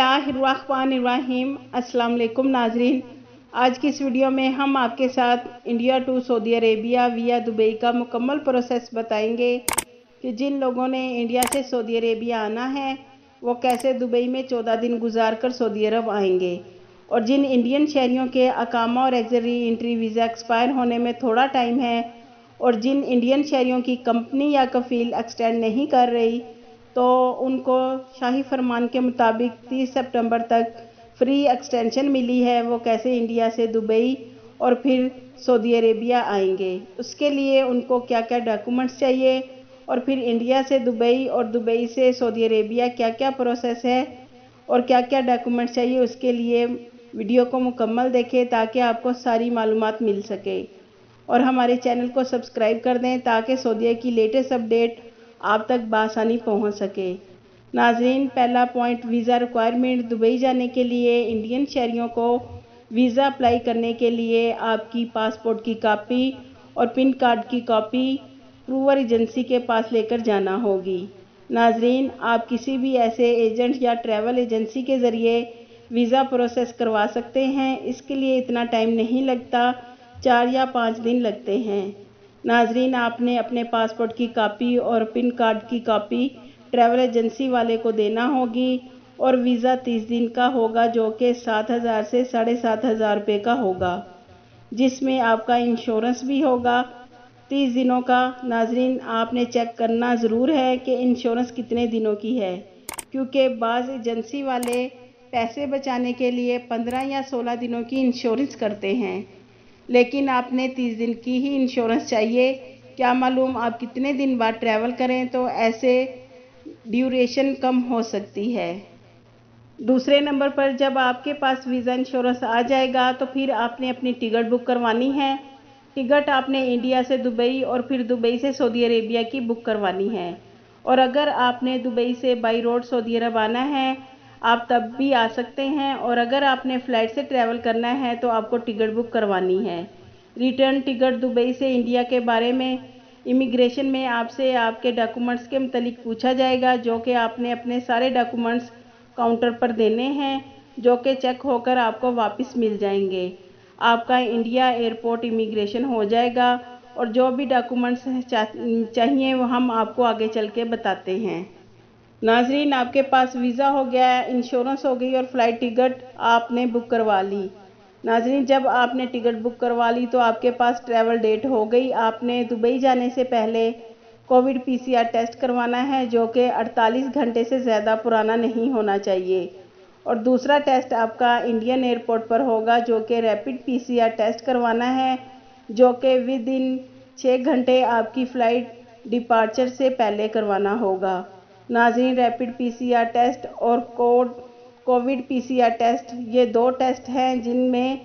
बिस्मिल्लाहिर्रहमानिर्रहीम। अस्सलाम वालेकुम नाजरीन, आज की इस वीडियो में हम आपके साथ इंडिया टू सऊदी अरेबिया विया दुबई का मुकम्मल प्रोसेस बताएंगे कि जिन लोगों ने इंडिया से सऊदी अरेबिया आना है वो कैसे दुबई में 14 दिन गुजार कर सऊदी अरब आएंगे, और जिन इंडियन शहरियों के अकामा और एक्सरी एंट्री वीज़ा एक्सपायर होने में थोड़ा टाइम है और जिन इंडियन शहरियों की कंपनी या कफील एक्सटेंड नहीं कर रही तो उनको शाही फरमान के मुताबिक 30 सितंबर तक फ्री एक्सटेंशन मिली है, वो कैसे इंडिया से दुबई और फिर सऊदी अरेबिया आएंगे, उसके लिए उनको क्या क्या डॉक्यूमेंट्स चाहिए और फिर इंडिया से दुबई और दुबई से सऊदी अरेबिया क्या क्या प्रोसेस है और क्या क्या डॉक्यूमेंट्स चाहिए, उसके लिए वीडियो को मुकम्मल देखें ताकि आपको सारी मालूमात मिल सके। और हमारे चैनल को सब्सक्राइब कर दें ताकि सऊदीया की लेटेस्ट अपडेट आप तक बआसानी पहुंच सके। नाजरीन, पहला पॉइंट वीज़ा रिक्वायरमेंट। दुबई जाने के लिए इंडियन शहरियों को वीज़ा अप्लाई करने के लिए आपकी पासपोर्ट की कॉपी और पिन कार्ड की कॉपी अप्रूवर एजेंसी के पास लेकर जाना होगी। नाजरीन, आप किसी भी ऐसे एजेंट या ट्रैवल एजेंसी के ज़रिए वीज़ा प्रोसेस करवा सकते हैं। इसके लिए इतना टाइम नहीं लगता, 4 या 5 दिन लगते हैं। नाजरीन, आपने अपने पासपोर्ट की कॉपी और पिन कार्ड की कॉपी ट्रैवल एजेंसी वाले को देना होगी और वीज़ा 30 दिन का होगा जो कि 7,000 से 7,500 रुपये का होगा, जिसमें आपका इंश्योरेंस भी होगा 30 दिनों का। नाजरीन, आपने चेक करना ज़रूर है कि इंश्योरेंस कितने दिनों की है, क्योंकि बाज़ एजेंसी वाले पैसे बचाने के लिए 15 या 16 दिनों की इंश्योरेंस करते हैं, लेकिन आपने 30 दिन की ही इंश्योरेंस चाहिए। क्या मालूम आप कितने दिन बाद ट्रैवल करें तो ऐसे ड्यूरेशन कम हो सकती है। दूसरे नंबर पर जब आपके पास वीज़ा इंश्योरेंस आ जाएगा तो फिर आपने अपनी टिकट बुक करवानी है। टिकट आपने इंडिया से दुबई और फिर दुबई से सऊदी अरेबिया की बुक करवानी है, और अगर आपने दुबई से बाई रोड सऊदी अरब आना है आप तब भी आ सकते हैं, और अगर आपने फ़्लाइट से ट्रैवल करना है तो आपको टिकट बुक करवानी है। रिटर्न टिकट दुबई से इंडिया के बारे में इमिग्रेशन में आपसे आपके डॉक्यूमेंट्स के मुतालिक पूछा जाएगा, जो कि आपने अपने सारे डॉक्यूमेंट्स काउंटर पर देने हैं, जो कि चेक होकर आपको वापस मिल जाएंगे। आपका इंडिया एयरपोर्ट इमिग्रेशन हो जाएगा और जो भी डॉक्यूमेंट्स चाहिए वो हम आपको आगे चल के बताते हैं। नाजरीन, आपके पास वीज़ा हो गया, इंश्योरेंस हो गई और फ़्लाइट टिकट आपने बुक करवा ली। नाजरीन, जब आपने टिकट बुक करवा ली तो आपके पास ट्रैवल डेट हो गई। आपने दुबई जाने से पहले कोविड PCR टेस्ट करवाना है, जो कि 48 घंटे से ज़्यादा पुराना नहीं होना चाहिए, और दूसरा टेस्ट आपका इंडियन एयरपोर्ट पर होगा जो कि रैपिड PCR टेस्ट करवाना है, जो कि विद इन 6 घंटे आपकी फ़्लाइट डिपार्चर से पहले करवाना होगा। नाज़रीन, रैपिड PCR टेस्ट और कोविड PCR टेस्ट, ये 2 टेस्ट हैं जिनमें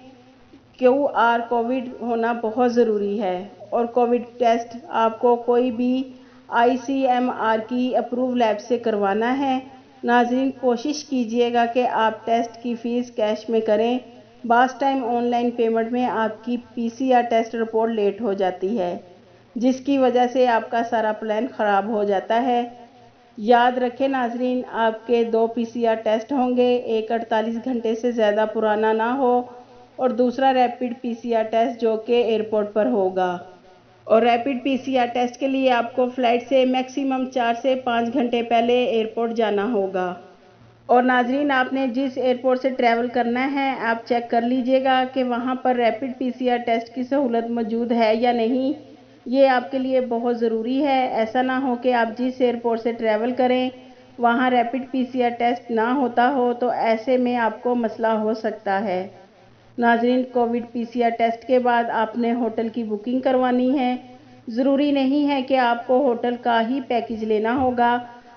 QR कोविड होना बहुत ज़रूरी है, और कोविड टेस्ट आपको कोई भी ICMR की अप्रूव लैब से करवाना है। नाज़रीन, कोशिश कीजिएगा कि आप टेस्ट की फ़ीस कैश में करें। बास टाइम ऑनलाइन पेमेंट में आपकी PCR टेस्ट रिपोर्ट लेट हो जाती है, जिसकी वजह से आपका सारा प्लान ख़राब हो जाता है। याद रखें नाजरीन, आपके 2 PCR टेस्ट होंगे, एक 48 घंटे से ज़्यादा पुराना ना हो और दूसरा रैपिड PCR टेस्ट जो कि एयरपोर्ट पर होगा। और रैपिड PCR टेस्ट के लिए आपको फ़्लाइट से मैक्सिमम 4 से 5 घंटे पहले एयरपोर्ट जाना होगा। और नाजरीन, आपने जिस एयरपोर्ट से ट्रैवल करना है आप चेक कर लीजिएगा कि वहाँ पर रैपिड PCR टेस्ट की सहूलत मौजूद है या नहीं, ये आपके लिए बहुत ज़रूरी है। ऐसा ना हो कि आप जिस एयरपोर्ट से ट्रैवल करें वहाँ रैपिड PCR टेस्ट ना होता हो, तो ऐसे में आपको मसला हो सकता है। नाजरीन, कोविड PCR टेस्ट के बाद आपने होटल की बुकिंग करवानी है। ज़रूरी नहीं है कि आपको होटल का ही पैकेज लेना होगा,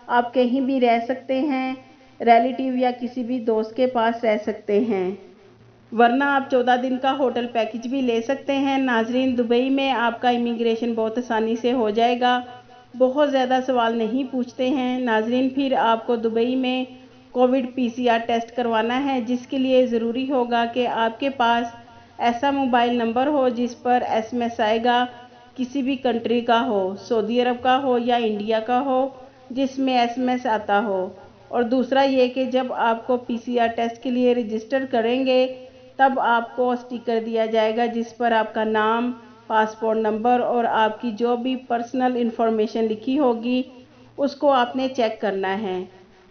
आप कहीं भी रह सकते हैं, रिलेटिव या किसी भी दोस्त के पास रह सकते हैं, वरना आप 14 दिन का होटल पैकेज भी ले सकते हैं। नाजरीन, दुबई में आपका इमिग्रेशन बहुत आसानी से हो जाएगा, बहुत ज़्यादा सवाल नहीं पूछते हैं। नाजरीन, फिर आपको दुबई में कोविड PCR टेस्ट करवाना है, जिसके लिए ज़रूरी होगा कि आपके पास ऐसा मोबाइल नंबर हो जिस पर SMS आएगा, किसी भी कंट्री का हो, सऊदी अरब का हो या इंडिया का हो, जिसमें SMS आता हो, اور دوسرا یہ کہ جب آپ کو PCR ٹیسٹ کے لیے رجسٹر کریں گے تب آپ کو اسٹیکر دیا جائے گا جس پر آپ کا نام، پاسپورٹ نمبر اور آپ کی جو بھی پرسنل انفارمیشن لکھی ہوگی اس کو آپ نے چیک کرنا ہے۔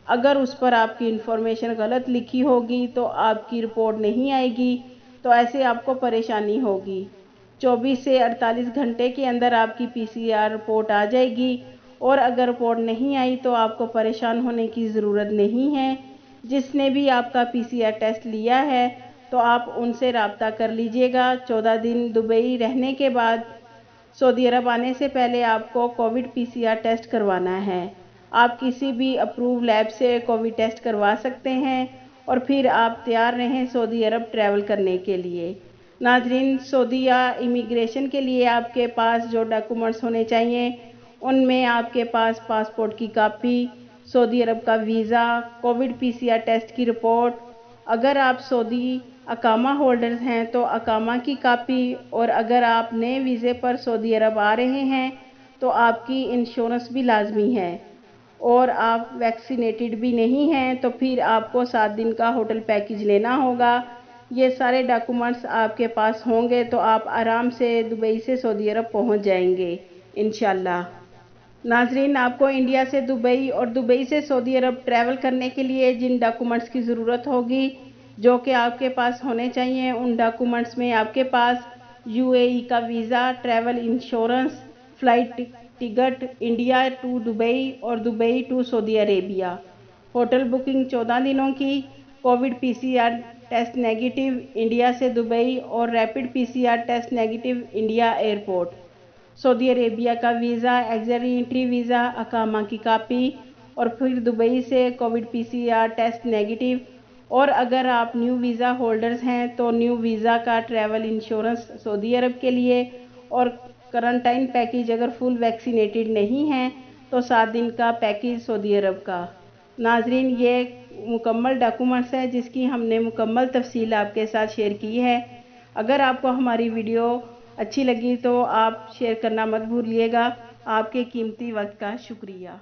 اگر اس پر آپ کی انفارمیشن غلط لکھی ہوگی تو آپ کی رپورٹ نہیں آئے گی، تو ایسے آپ کو پریشانی ہوگی۔ 24 سے 48 گھنٹے کے اندر آپ کی PCR رپورٹ آ جائے گی، اور اگر رپورٹ نہیں آئی تو آپ کو پریشان ہونے کی ضرورت نہیں ہے۔ جس نے بھی آپ کا PCR ٹیسٹ لیا ہے تو آپ ان سے رابطہ کر لیجئے گا۔ 14 دن دبئی رہنے کے بعد سعودی عرب آنے سے پہلے آپ کو کووڈ PCR ٹیسٹ کروانا ہے۔ آپ کسی بھی اپروو لیب سے کووڈ ٹیسٹ کروا سکتے ہیں اور پھر آپ تیار رہیں سعودی عرب ٹریول کرنے کے لیے۔ ناظرین، سعودیہ امیگریشن کے لیے آپ کے پاس جو ڈاکومنٹس ہونے چاہیے ان میں آپ کے پاس پاسپورٹ کی کاپی، سعودی عرب کا ویزا، کووڈ PCR ٹیسٹ کی رپورٹ۔ اگر آپ سعودی اقامہ ہولڈرز ہیں تو اقامہ کی کاپی، اور اگر آپ نئے ویزے پر سعودی عرب آ رہے ہیں تو آپ کی انشورنس بھی لازمی ہے، اور آپ ویکسینیٹڈ بھی نہیں ہیں تو پھر آپ کو 7 دن کا ہوٹل پیکیج لینا ہوگا۔ یہ سارے ڈاکومنٹس آپ کے پاس ہوں گے تو آپ آرام سے دبئی سے سعودی عرب پہنچ جائیں گے انشاءاللہ۔ ناظرین، آپ کو انڈیا سے دبئی اور دبئی سے سعودی عرب ٹریول کرنے کے لیے جن ڈاکومنٹس کی ضرورت ہوگی جو کہ آپ کے پاس ہونے چاہیے، ان ڈاکومنٹس میں آپ کے پاس UAE کا visa, travel insurance, flight ticket India to Dubai اور Dubai to Saudi Arabia, hotel booking 14 دنوں کی، Covid PCR test negative India سے دبئی اور rapid PCR test negative India airport, Saudi Arabia کا ویزا، ایگزٹ انٹری ویزا، اقامہ کی copy, اور پھر دبئی سے کووڈ PCR ٹیسٹ نیگیٹو۔ اور اگر آپ نیو ویزا ہولڈرز ہیں تو نیو ویزا کا ٹریول انشورنس سعودی عرب کے لیے، اور کرنٹائن پیکیج اگر فل ویکسینیٹڈ نہیں ہیں تو 7 دن کا پیکیج سعودی عرب کا۔ ناظرین، یہ مکمل ڈاکومنٹس ہے جس کی ہم نے مکمل تفصیل آپ کے ساتھ شیئر کی ہے۔ اگر آپ کو ہماری ویڈیو اچھی لگی تو آپ شیئر کرنا مت بھولیے گا۔ آپ کے قیمتی وقت کا شکریہ۔